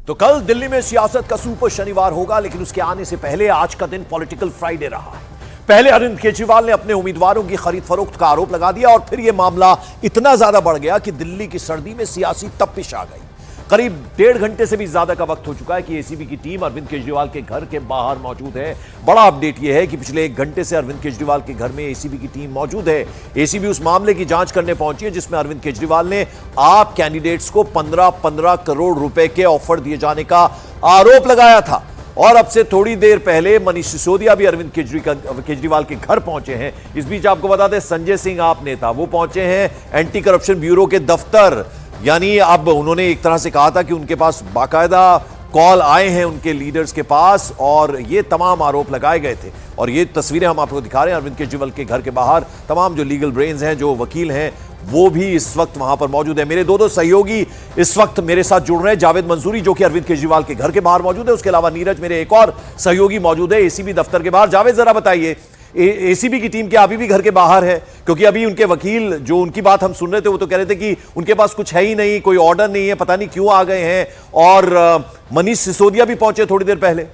तो कल दिल्ली में सियासत का सुपर शनिवार होगा, लेकिन उसके आने से पहले आज का दिन पॉलिटिकल फ्राइडे रहा है। पहले अरविंद केजरीवाल ने अपने उम्मीदवारों की खरीद फरोख्त का आरोप लगा दिया और फिर यह मामला इतना ज्यादा बढ़ गया कि दिल्ली की सर्दी में सियासी तपिश आ गई। करीब 1.5 घंटे से भी ज्यादा का वक्त हो चुका है कि एसीबी की टीम अरविंद केजरीवाल के घर के बाहर मौजूद है। बड़ा अपडेट यह है कि पिछले 1 घंटे से अरविंद केजरीवाल के घर में एसीबी की टीम मौजूद है। एसीबी उस मामले की जांच करने पहुंची है जिसमें अरविंद केजरीवाल ने आप कैंडिडेट्स को 15-15 करोड़ रुपए के ऑफर दिए जाने का आरोप लगाया था। और अब से थोड़ी देर पहले मनीष सिसोदिया भी अरविंद केजरीवाल के घर पहुंचे हैं। इस बीच आपको बता दें, संजय सिंह आप नेता वो पहुंचे हैं एंटी करप्शन ब्यूरो के दफ्तर। यानी अब उन्होंने एक तरह से कहा था कि उनके पास बाकायदा कॉल आए हैं उनके लीडर्स के पास और ये तमाम आरोप लगाए गए थे। और ये तस्वीरें हम आपको दिखा रहे हैं अरविंद केजरीवाल के घर के बाहर। तमाम जो लीगल ब्रेन्स हैं, जो वकील हैं, वो भी इस वक्त वहां पर मौजूद है। मेरे दो सहयोगी इस वक्त मेरे साथ जुड़ रहे हैं। जावेद मंसूरी जो कि अरविंद केजरीवाल के घर के बाहर मौजूद है, उसके अलावा नीरज मेरे एक और सहयोगी मौजूद है एसीबी दफ्तर के बाहर। जावेद, जरा बताइए, एसीबी की टीम क्या अभी भी घर के बाहर है? क्योंकि अभी उनके वकील जो उनकी बात हम सुन रहे थे वो तो कह रहे थे कि उनके पास कुछ है ही नहीं, कोई ऑर्डर नहीं है, पता नहीं क्यों आ गए हैं। और मनीष सिसोदिया भी पहुंचे थोड़ी देर पहले।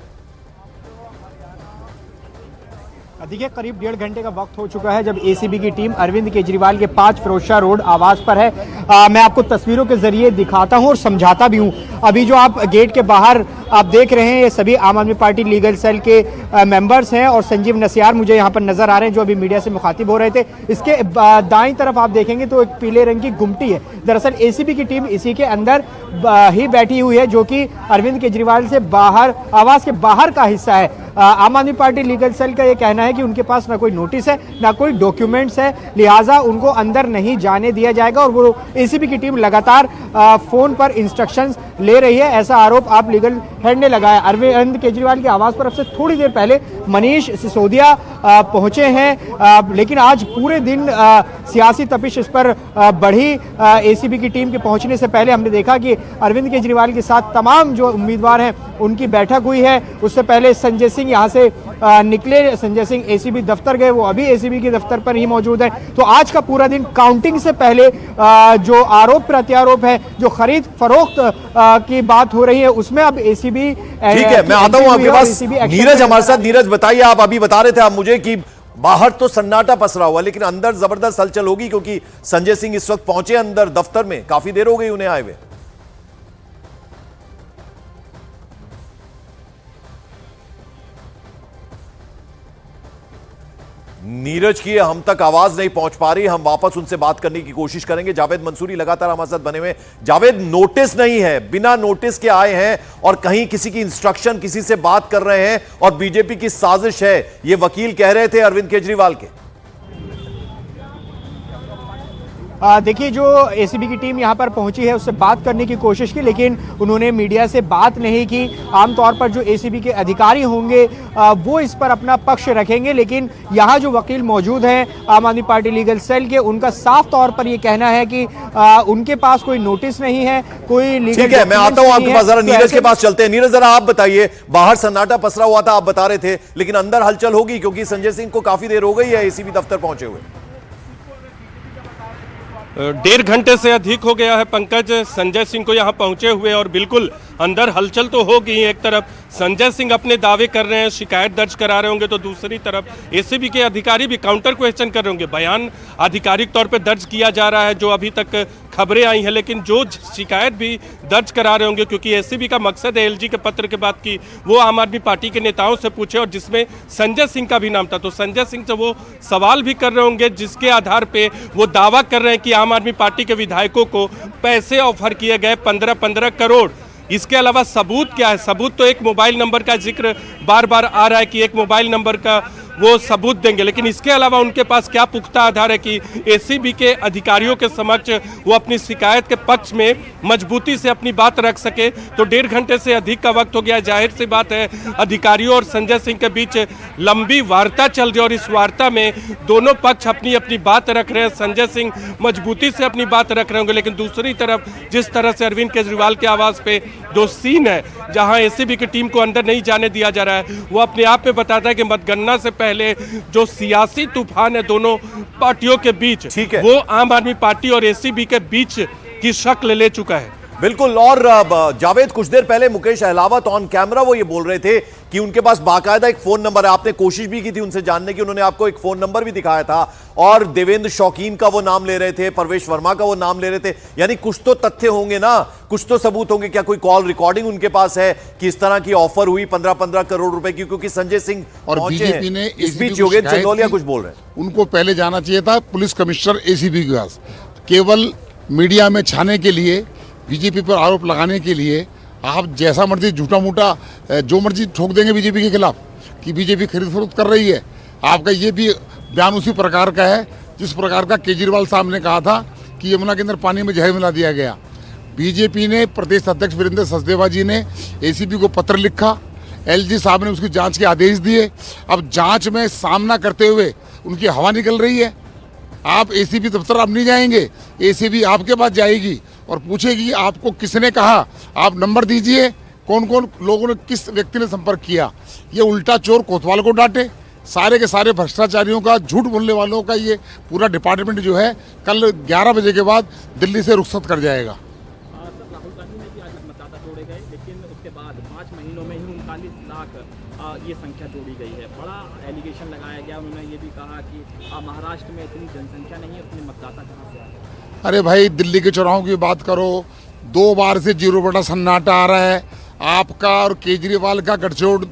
देखिए, करीब 1.5 घंटे का वक्त हो चुका है जब एसीबी की टीम अरविंद केजरीवाल के 5 फिरोजशाह रोड आवास पर है। मैं आपको तस्वीरों के जरिए दिखाता हूं और समझाता भी हूं। अभी जो आप गेट के बाहर आप देख रहे हैं, ये सभी आम आदमी पार्टी लीगल सेल के मेंबर्स हैं और संजीव नसियार मुझे यहां पर नजर आ रहे हैं जो अभी मीडिया से मुखातिब हो रहे थे। इसके दाईं तरफ आप देखेंगे तो एक पीले रंग की गुमटी है। दरअसल एसीबी की टीम इसी के अंदर ही बैठी हुई है, जो कि अरविंद केजरीवाल से बाहर, आवास के बाहर का हिस्सा है। आम आदमी पार्टी लीगल सेल का यह कहना है कि उनके पास ना कोई नोटिस है, ना कोई डॉक्यूमेंट्स है, लिहाजा उनको अंदर नहीं जाने दिया जाएगा। और वो एसीबी की टीम लगातार फोन पर इंस्ट्रक्शंस ले रही है, ऐसा आरोप आप लीगल हेड ने लगाया। अरविंद केजरीवाल के आवास पर अब से थोड़ी देर पहले मनीष सिसोदिया पहुंचे हैं, लेकिन आज पूरे दिन सियासी तपिश इस पर बढ़ी। एसीबी की टीम के पहुंचने से पहले हमने देखा कि अरविंद केजरीवाल के साथ तमाम जो उम्मीदवार हैं उनकी बैठक हुई है। उससे पहले संजय सिंह यहाँ से निकले, संजय सिंह एसीबी दफ्तर गए, वो अभी एसीबी के दफ्तर पर ही मौजूद है। तो आज का पूरा दिन काउंटिंग से पहले जो आरोप प्रत्यारोप है, जो खरीद फरोख्त की बात हो रही है, उसमें अब एसीबी। ठीक है, मैं आता हूं आपके पास। नीरज हमारे साथ। नीरज, बताइए, आप अभी बता रहे थे आप मुझे कि बाहर तो सन्नाटा पसरा हुआ, लेकिन अंदर जबरदस्त हलचल होगी क्योंकि संजय सिंह इस वक्त पहुंचे अंदर दफ्तर में, काफी देर हो गई उन्हें आए हुए। नीरज की हम तक आवाज नहीं पहुंच पा रही, हम वापस उनसे बात करने की कोशिश करेंगे। जावेद मंसूरी लगातार हमारे साथ बने हुए। जावेद, नोटिस नहीं है, बिना नोटिस के आए हैं और कहीं किसी की इंस्ट्रक्शन, किसी से बात कर रहे हैं और बीजेपी की साजिश है, ये वकील कह रहे थे अरविंद केजरीवाल के। देखिए, जो एसीबी की टीम यहाँ पर पहुंची है उससे बात करने की कोशिश की, लेकिन उन्होंने मीडिया से बात नहीं की। आमतौर पर जो एसीबी के अधिकारी होंगे वो इस पर अपना पक्ष रखेंगे, लेकिन यहाँ जो वकील मौजूद हैं आम आदमी पार्टी लीगल सेल के, उनका साफ तौर पर ये कहना है कि उनके पास कोई नोटिस नहीं है, कोई लीगल। ठीक है, मैं आता हूँ आपके पास, जरा नीरज के पास चलते हैं। नीरज, जरा आप बताइए, बाहर सन्नाटा पसरा हुआ था आप बता रहे थे, लेकिन अंदर हलचल होगी क्योंकि संजय सिंह को काफी देर हो गई है एसीबी दफ्तर पहुंचे हुए। 1.5 घंटे से अधिक हो गया है पंकज संजय सिंह को यहाँ पहुँचे हुए, और बिल्कुल अंदर हलचल तो हो गई। एक तरफ संजय सिंह अपने दावे कर रहे हैं, शिकायत दर्ज करा रहे होंगे, तो दूसरी तरफ एसीबी के अधिकारी भी काउंटर क्वेश्चन कर रहे होंगे। बयान आधिकारिक तौर पे दर्ज किया जा रहा है जो अभी तक खबरें आई हैं, लेकिन जो शिकायत भी दर्ज करा रहे होंगे, क्योंकि एसीबी का मकसद है एलजी के पत्र के बाद की वो आम आदमी पार्टी के नेताओं से पूछे, और जिसमें संजय सिंह का भी नाम था। तो संजय सिंह से वो सवाल भी कर रहे होंगे जिसके आधार पे वो दावा कर रहे हैं कि आम आदमी पार्टी के विधायकों को पैसे ऑफर किए गए 15-15 करोड़। इसके अलावा सबूत क्या है? सबूत तो एक मोबाइल नंबर का जिक्र बार बार आ रहा है कि एक मोबाइल नंबर का वो सबूत देंगे, लेकिन इसके अलावा उनके पास क्या पुख्ता आधार है कि एसीबी के अधिकारियों के समक्ष वो अपनी शिकायत के पक्ष में मजबूती से अपनी बात रख सके। तो 1.5 घंटे से अधिक का वक्त हो गया। जाहिर सी बात है अधिकारियों और संजय सिंह के बीच लंबी वार्ता चल रही है और इस वार्ता में दोनों पक्ष अपनी अपनी बात रख रहे हैं। संजय सिंह मजबूती से अपनी बात रख रहे होंगे, लेकिन दूसरी तरफ जिस तरह से अरविंद केजरीवाल के आवास पे जो सीन है, जहां एसीबी की टीम को अंदर नहीं जाने दिया जा रहा है, वो अपने आप में बताता है कि मतगणना से पहले जो सियासी तूफान है दोनों पार्टियों के बीच, वो आम आदमी पार्टी और एसीबी के बीच की शक्ल ले चुका है। बिल्कुल। और जावेद, कुछ देर पहले मुकेश अहलावत ऑन कैमरा वो ये बोल रहे थे कि उनके पास बाकायदा एक फोन नंबर है। आपने कोशिश भी की थी उनसे जानने की, उन्होंने आपको एक फोन नंबर भी दिखाया था और देवेंद्र शौकीन का वो नाम ले रहे थे, परवेश वर्मा का वो नाम ले रहे थे। यानी कुछ तो तथ्य होंगे ना, कुछ तो सबूत होंगे। क्या कोई कॉल रिकॉर्डिंग उनके पास है कि इस तरह की ऑफर हुई 15-15 करोड़ रुपए की? क्योंकि संजय सिंह और पहुंचे बीजेपी हैं। ने इस बीच योगेंद्र चंदोलिया कुछ बोल रहे हैं। उनको पहले जाना चाहिए था पुलिस कमिश्नर एसीबी के पास। केवल मीडिया में छाने के लिए, बीजेपी पर आरोप लगाने के लिए आप जैसा मर्जी झूठा मूठा जो मर्जी ठोक देंगे बीजेपी के खिलाफ कि बीजेपी खरीद फरोख्त कर रही है। आपका ये भी बयान उसी प्रकार का है जिस प्रकार का केजरीवाल साहब ने कहा था कि यमुना के अंदर पानी में जहर मिला दिया गया। बीजेपी ने, प्रदेश अध्यक्ष वीरेंद्र सचदेवा जी ने एसीबी को पत्र लिखा, एलजी साहब ने उसकी जांच के आदेश दिए। अब जांच में सामना करते हुए उनकी हवा निकल रही है। आप एसीबी दफ्तर अब नहीं जाएंगे, एसीबी आपके पास जाएगी और पूछेगी आपको किसने कहा, आप नंबर दीजिए, कौन कौन लोगों ने, किस व्यक्ति ने संपर्क किया। ये उल्टा चोर कोतवाल को डांटे। सारे के सारे भ्रष्टाचारियों का, झूठ बोलने वालों का ये पूरा डिपार्टमेंट जो है कल 11 बजे के बाद दिल्ली से रुखसत कर जाएगा। राहुल गांधी ने भी आज मतदाता जोड़े गए, लेकिन उसके बाद 5 महीनों में ही 39 लाख ये संख्या जोड़ी गई है। बड़ा एलिगेशन लगाया गया। उन्होंने ये भी कहा कि महाराष्ट्र में इतनी जनसंख्या नहीं है, उतने मतदाता कहाँ से आ रहे? अरे भाई, दिल्ली के चुनाव की बात करो, 2 बार से 0 बटा सन्नाटा आ रहा है। आपका और केजरीवाल का गठजोड़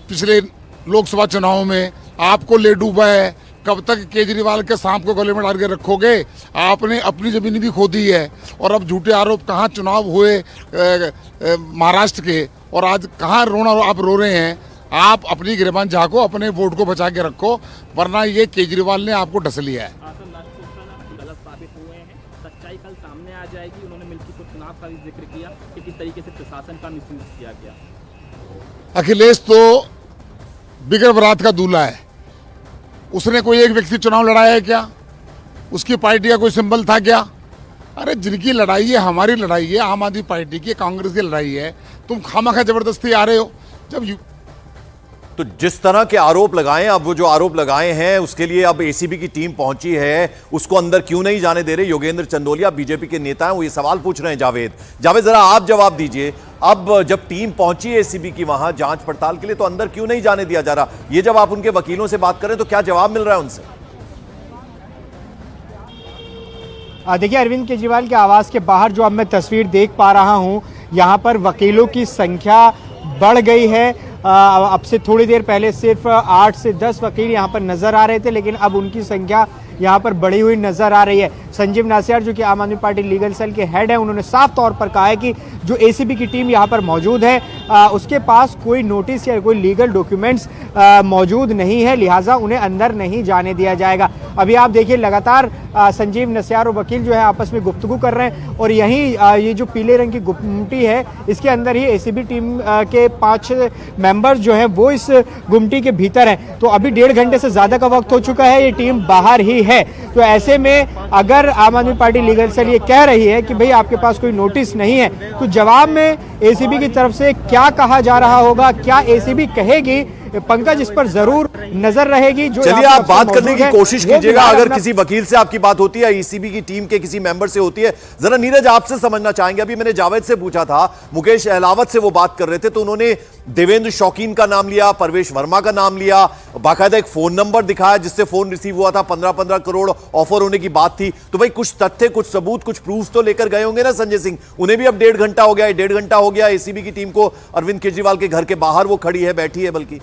पिछले लोकसभा चुनाव में आपको ले डूबा है। कब तक केजरीवाल के सांप को गले में डाल के रखोगे? आपने अपनी जमीन भी खो दी है और अब झूठे आरोप, कहाँ चुनाव हुए महाराष्ट्र के और आज कहाँ रोना आप रो रहे हैं। आप अपनी गिरबान झाँको, अपने वोट को बचा के रखो, वरना ये केजरीवाल ने आपको ढस लिया है। गलत साबित हुए हैं, सच्चाई कल सामने आ जाएगी। उन्होंने मिल्कीपुर चुनाव का भी जिक्र किया कि किस तरीके से प्रशासन का मिसयूज किया गया। अखिलेश तो बिगर बरात का दूल्हा है। उसने कोई एक व्यक्ति चुनाव लड़ाया है क्या? उसकी पार्टी का कोई सिंबल था क्या? अरे जिनकी लड़ाई है, हमारी लड़ाई है, आम आदमी पार्टी की, कांग्रेस की लड़ाई है। तुम खामखा जबरदस्ती आ रहे हो। जब तो जिस तरह के आरोप लगाए, अब वो जो आरोप लगाए हैं उसके लिए अब एसीबी की टीम पहुंची है, उसको अंदर क्यों नहीं जाने दे रहे? योगेंद्र चंदोलिया बीजेपी के नेता हैं, वो ये सवाल पूछ रहे हैं। जावेद, जरा आप जवाब दीजिए। अब जब टीम पहुंची है एसीबी की वहां जांच पड़ताल के लिए, तो अंदर क्यों नहीं जाने दिया जा रहा? ये जब आप उनके वकीलों से बात करें तो क्या जवाब मिल रहा है उनसे? देखिए, अरविंद केजरीवाल के आवास के बाहर जो अब मैं तस्वीर देख पा रहा हूं, यहां पर वकीलों की संख्या बढ़ गई है। अब से थोड़ी देर पहले सिर्फ 8 से 10 वकील यहां पर नजर आ रहे थे, लेकिन अब उनकी संख्या यहां पर बढ़ी हुई नजर आ रही है। संजीव नासिर, जो कि आम आदमी पार्टी लीगल सेल के हेड है, उन्होंने साफ तौर पर कहा है कि जो एसीबी की टीम यहां पर मौजूद है, उसके पास कोई नोटिस या कोई लीगल डॉक्यूमेंट्स मौजूद नहीं है, लिहाजा उन्हें अंदर नहीं जाने दिया जाएगा। अभी आप देखिए, लगातार संजीव नासिर और वकील जो है आपस में गुफ्तगू कर रहे हैं और यहीं ये जो पीले रंग की गुमटी है, इसके अंदर ही एसीबी टीम के 5 मेंबर्स जो हैं वो इस गुमटी के भीतर हैं। तो अभी 1.5 घंटे से ज़्यादा का वक्त हो चुका है, ये टीम बाहर ही है। तो ऐसे में अगर आम आदमी पार्टी लीगल सेल ये कह रही है कि भाई आपके पास कोई नोटिस नहीं है, तो जवाब में एसीबी की तरफ से क्या कहा जा रहा होगा, क्या एसीबी कहेगी, पंकज इस पर जरूर नजर रहेगी। जो चलिए, आप बात करने की कोशिश कीजिएगा। अगर किसी वकील से आपकी बात होती है, ईसीबी की टीम के किसी मेंबर से होती है, जरा नीरज आपसे समझना चाहेंगे। अभी मैंने जावेद से पूछा था, मुकेश अहलावत से वो बात कर रहे थे, तो उन्होंने देवेंद्र शौकीन का नाम लिया, परवेश वर्मा का नाम लिया, बाकायदा एक फोन नंबर दिखाया जिससे फोन रिसीव हुआ था, 15-15 करोड़ ऑफर होने की बात थी। तो भाई कुछ तथ्य, कुछ सबूत, कुछ प्रूफ तो लेकर गए होंगे ना संजय सिंह। उन्हें भी अब 1.5 घंटा हो गया है, 1.5 घंटा हो गया एसीबी की टीम को अरविंद केजरीवाल के घर के बाहर वो खड़ी है, बैठी है। बल्कि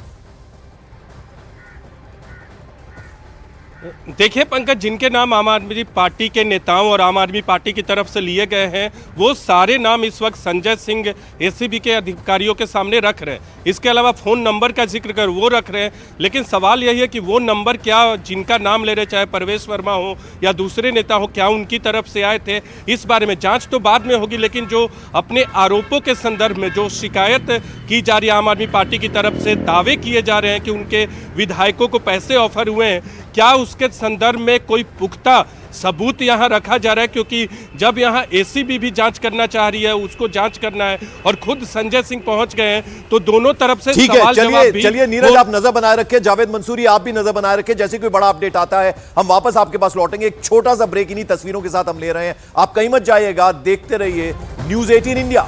देखिए पंकज, जिनके नाम आम आदमी पार्टी के नेताओं और आम आदमी पार्टी की तरफ से लिए गए हैं, वो सारे नाम इस वक्त संजय सिंह एसीबी के अधिकारियों के सामने रख रहे हैं। इसके अलावा फ़ोन नंबर का जिक्र कर वो रख रहे हैं, लेकिन सवाल यही है कि वो नंबर क्या जिनका नाम ले रहे, चाहे परवेश वर्मा हो या दूसरे नेता हो, क्या उनकी तरफ से आए थे? इस बारे में जाँच तो बाद में होगी, लेकिन जो अपने आरोपों के संदर्भ में जो शिकायत की जा रही है आम आदमी पार्टी की तरफ से, दावे किए जा रहे हैं कि उनके विधायकों को पैसे ऑफर हुए हैं, क्या उसके संदर्भ में कोई पुख्ता सबूत यहाँ रखा जा रहा है? क्योंकि जब यहाँ एसीबी भी जांच करना चाह रही है, उसको जांच करना है और खुद संजय सिंह पहुंच गए हैं, तो दोनों तरफ से सवाल जवाब भी। चलिए नीरज, आप नजर बनाए रखें। जावेद मंसूरी, आप भी नजर बनाए रखें। जैसे कोई बड़ा अपडेट आता है हम वापस आपके पास लौटेंगे। एक छोटा सा ब्रेक इन्हीं तस्वीरों के साथ हम ले रहे हैं, आप कहीं मत जाइएगा, देखते रहिए न्यूज 18 इंडिया।